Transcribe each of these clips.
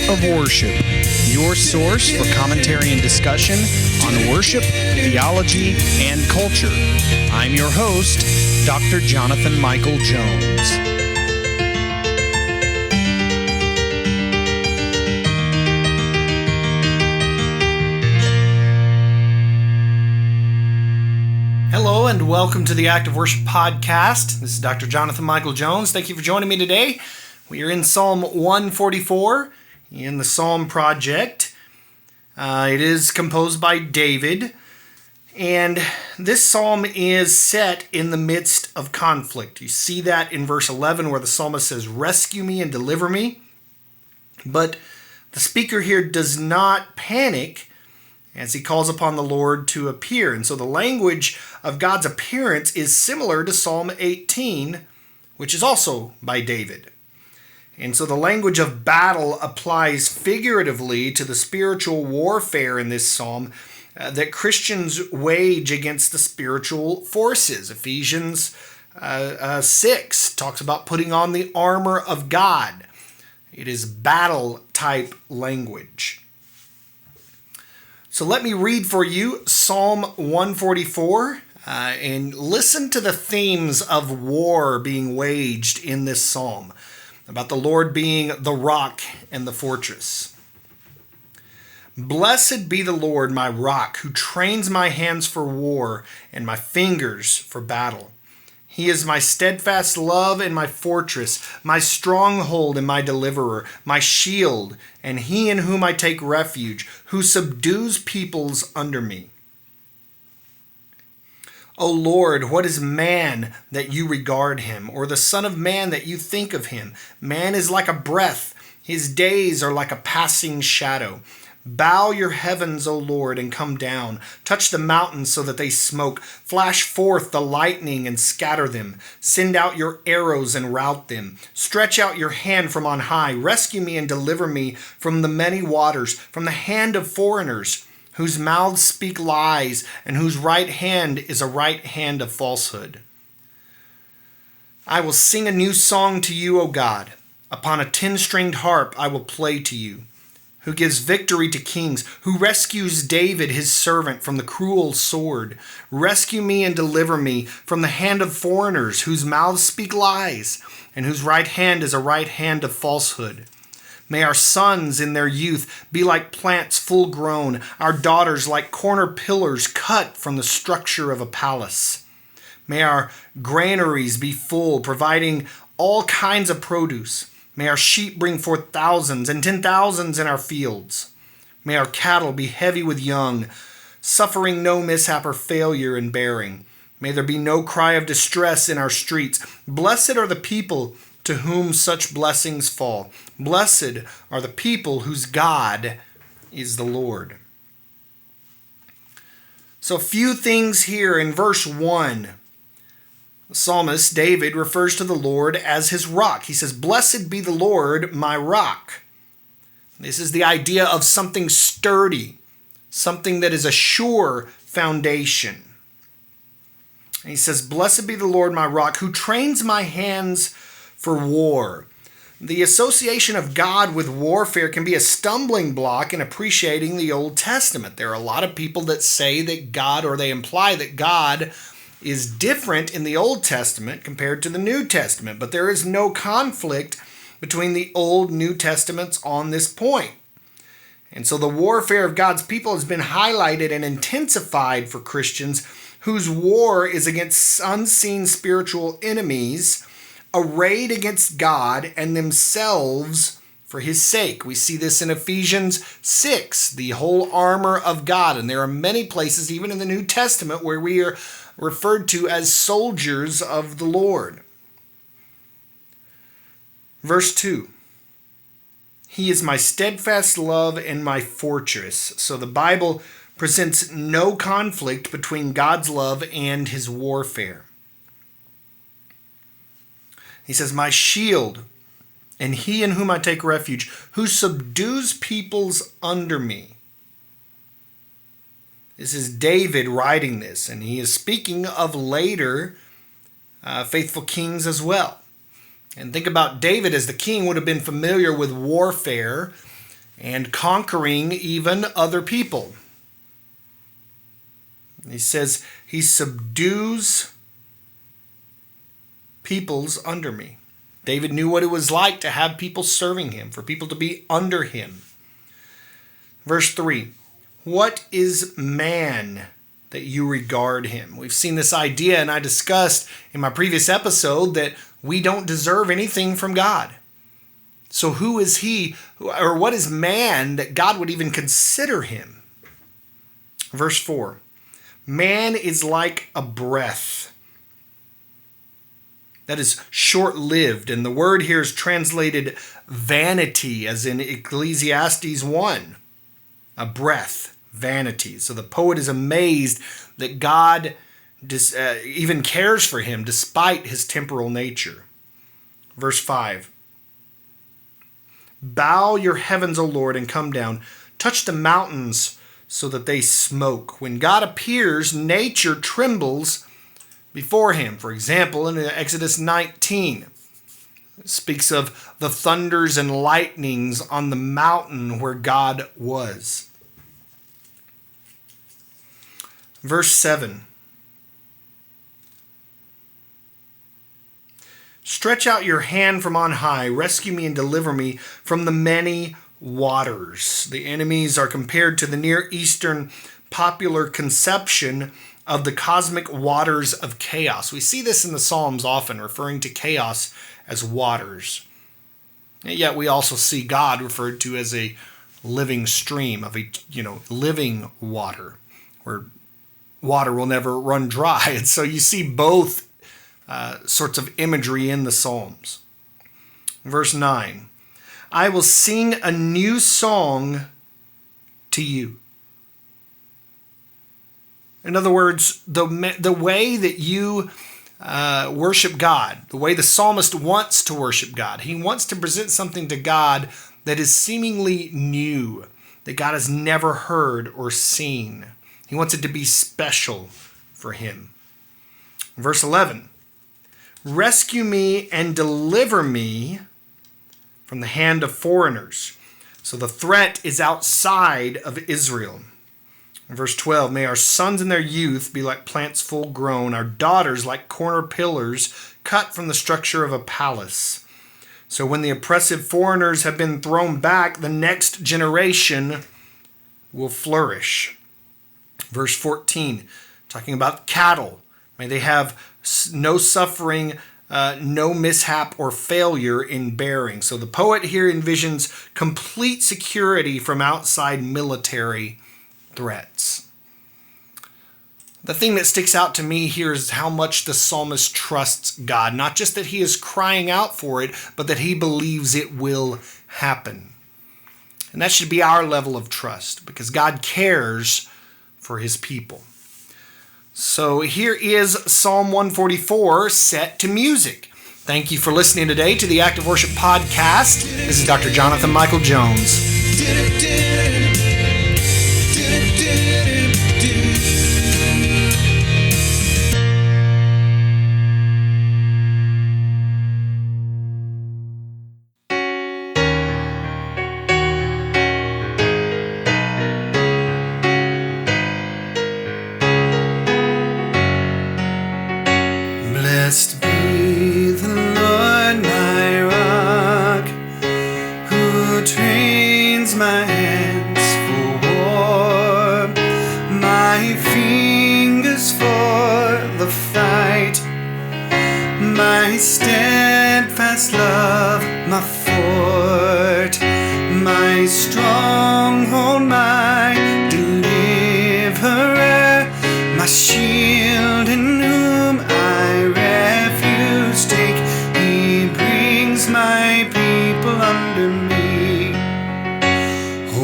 of Worship, your source for commentary and discussion on worship, theology, and culture. I'm your host, Dr. Jonathan Michael Jones. Hello and welcome to the Act of Worship podcast. This is Dr. Jonathan Michael Jones. Thank you for joining me today. We are in Psalm 144 in the Psalm Project. It is composed by David, and this psalm is set in the midst of conflict. You see that in verse 11 where the psalmist says, "Rescue me and deliver me." But the speaker here does not panic as he calls upon the Lord to appear. And so the language of God's appearance is similar to Psalm 18, which is also by David. And so the language of battle applies figuratively to the spiritual warfare in this psalm that Christians wage against the spiritual forces. Ephesians 6 talks about putting on the armor of God. It is battle type language. So let me read for you Psalm 144 and listen to the themes of war being waged in this psalm, about the Lord being the rock and the fortress. Blessed be the Lord, my rock, who trains my hands for war and my fingers for battle. He is my steadfast love and my fortress, my stronghold and my deliverer, my shield, and he in whom I take refuge, who subdues peoples under me. O Lord, what is man that you regard him, or the son of man that you think of him? Man is like a breath. His days are like a passing shadow. Bow your heavens, O Lord, and come down. Touch the mountains so that they smoke. Flash forth the lightning and scatter them. Send out your arrows and rout them. Stretch out your hand from on high. Rescue me and deliver me from the many waters, from the hand of foreigners, whose mouths speak lies, and whose right hand is a right hand of falsehood. I will sing a new song to you, O God. Upon a 10-stringed harp I will play to you. Who gives victory to kings, who rescues David his servant from the cruel sword. Rescue me and deliver me from the hand of foreigners, whose mouths speak lies, and whose right hand is a right hand of falsehood. May our sons in their youth be like plants full grown, our daughters like corner pillars cut from the structure of a palace. May our granaries be full, providing all kinds of produce. May our sheep bring forth thousands and 10,000s in our fields. May our cattle be heavy with young, suffering no mishap or failure in bearing. May there be no cry of distress in our streets. Blessed are the people to whom such blessings fall. Blessed are the people whose God is the Lord. So a few things here in verse 1. The psalmist, David, refers to the Lord as his rock. He says, "Blessed be the Lord, my rock." This is the idea of something sturdy, something that is a sure foundation. And he says, "Blessed be the Lord, my rock, who trains my hands for war." The association of God with warfare can be a stumbling block in appreciating the Old Testament. There are a lot of people that say that God, or they imply that God is different in the Old Testament compared to the New Testament, but there is no conflict between the Old and New Testaments on this point. And so the warfare of God's people has been highlighted and intensified for Christians whose war is against unseen spiritual enemies arrayed against God and themselves for his sake. We see this in Ephesians 6, the whole armor of God. And there are many places, even in the New Testament, where we are referred to as soldiers of the Lord. Verse 2, "He is my steadfast love and my fortress." So the Bible presents no conflict between God's love and his warfare. He says, "My shield, and he in whom I take refuge, who subdues peoples under me." This is David writing this, and he is speaking of later faithful kings as well. And think about David as the king would have been familiar with warfare and conquering even other people. He says he subdues peoples under me. David knew what it was like to have people serving him, for people to be under him. Verse 3, what is man that you regard him? We've seen this idea, and I discussed in my previous episode that we don't deserve anything from God. So who is he, or what is man that God would even consider him? Verse 4, man is like a breath that is short-lived, and the word here is translated vanity, as in Ecclesiastes 1. A breath, vanity. So the poet is amazed that God even cares for him despite his temporal nature. Verse 5. Bow your heavens, O Lord, and come down. Touch the mountains so that they smoke. When God appears, nature trembles before him. For example, in Exodus 19, it speaks of the thunders and lightnings on the mountain where God was. Verse 7. Stretch out your hand from on high, rescue me and deliver me from the many waters. The enemies are compared to the Near Eastern popular conception of the cosmic waters of chaos. We see this in the Psalms often, referring to chaos as waters. And yet we also see God referred to as a living stream of living water, where water will never run dry. And so you see both sorts of imagery in the Psalms. Verse 9, I will sing a new song to you. In other words, the way that you worship God, the way the psalmist wants to worship God, he wants to present something to God that is seemingly new, that God has never heard or seen. He wants it to be special for him. Verse 11, rescue me and deliver me from the hand of foreigners. So the threat is outside of Israel. Verse 12, may our sons in their youth be like plants full grown, our daughters like corner pillars cut from the structure of a palace. So when the oppressive foreigners have been thrown back, the next generation will flourish. Verse 14, talking about cattle. May they have no suffering, no mishap or failure in bearing. So the poet here envisions complete security from outside military threats. The thing that sticks out to me here is how much the psalmist trusts God. Not just that he is crying out for it, but that he believes it will happen. And that should be our level of trust, because God cares for his people. So here is Psalm 144 set to music. Thank you for listening today to the Active Worship Podcast. This is Dr. Jonathan Michael Jones. Blessed be the Lord my rock, who trains my hands for war, my fingers for the fight, my steadfast love, my fort, my stronghold, my deliverer, my shield in whom I refuge take. He brings my people under me. O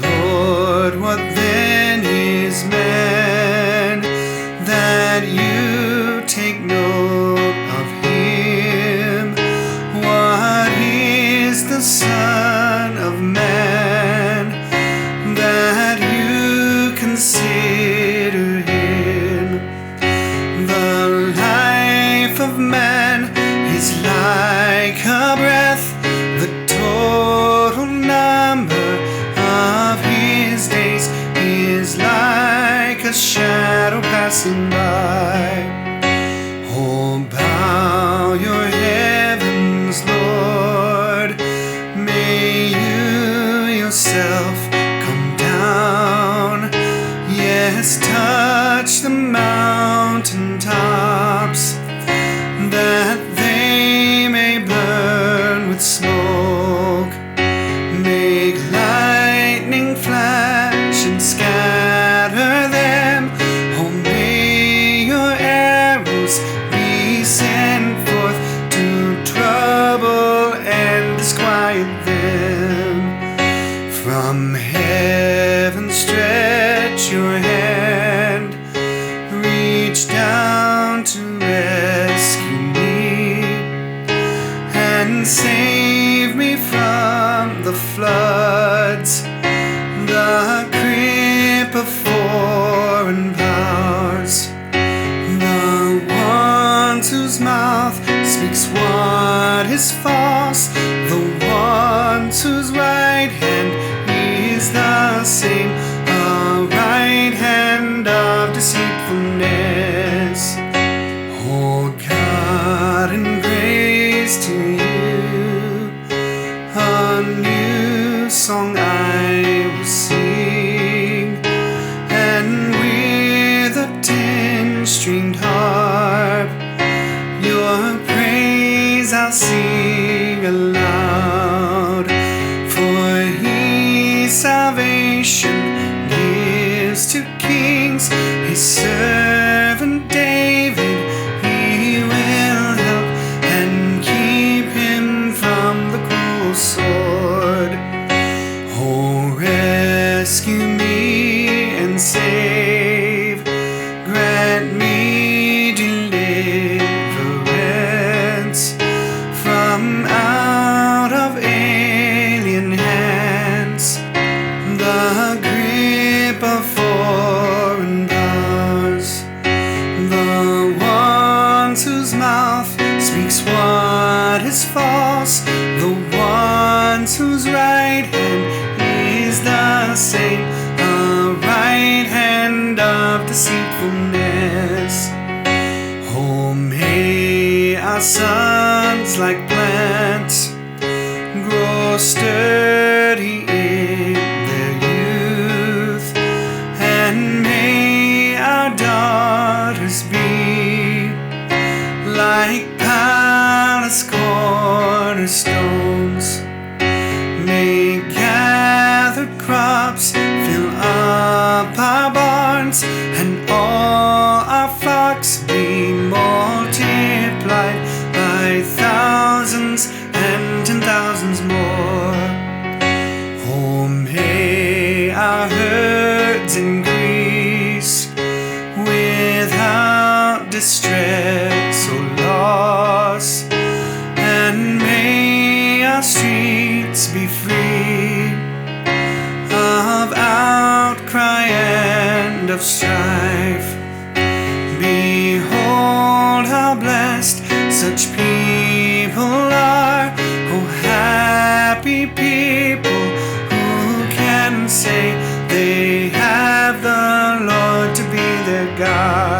Lord, what then is man that you take note of him? shadow passing by. Oh, bow your heavens, Lord. May you yourself come down. Yes, touch the mountain tops, that they may burn with smoke. Make lightning flash and scatter them. Oh, may your arrows be sent forth to trouble and disquiet them. From heaven stretch your hand, reach down to rescue me, and save me from the floods, the grip of foreign powers, the ones whose mouth speaks what is false, the ones whose right hand is the same, a right hand of deceitfulness. Oh, God, and grace to you, a new song I will sing, and with a 10-stringed harp, your praise I'll sing aloud. For He salvation gives to kings, His servant David He will help, and keep him from the cruel sword. Oh, rescue me and save, grant me deliverance from out of alien hands, the grip of foreign powers, the ones whose mouth speaks what is false, the ones whose right hand is the same, a right hand of deceitfulness. Oh, may our sons like plants grow sturdy in their youth, and may our daughters be like palace cornerstones. May gathered crops fill up our barns, and all our flocks be multiplied by thousands and 10,000s more. Oh, may our herds increase without distress or loss, and may our streets be free of outcry and of strife. Behold how blessed such people are, oh, happy people who can say they have the Lord to be their God.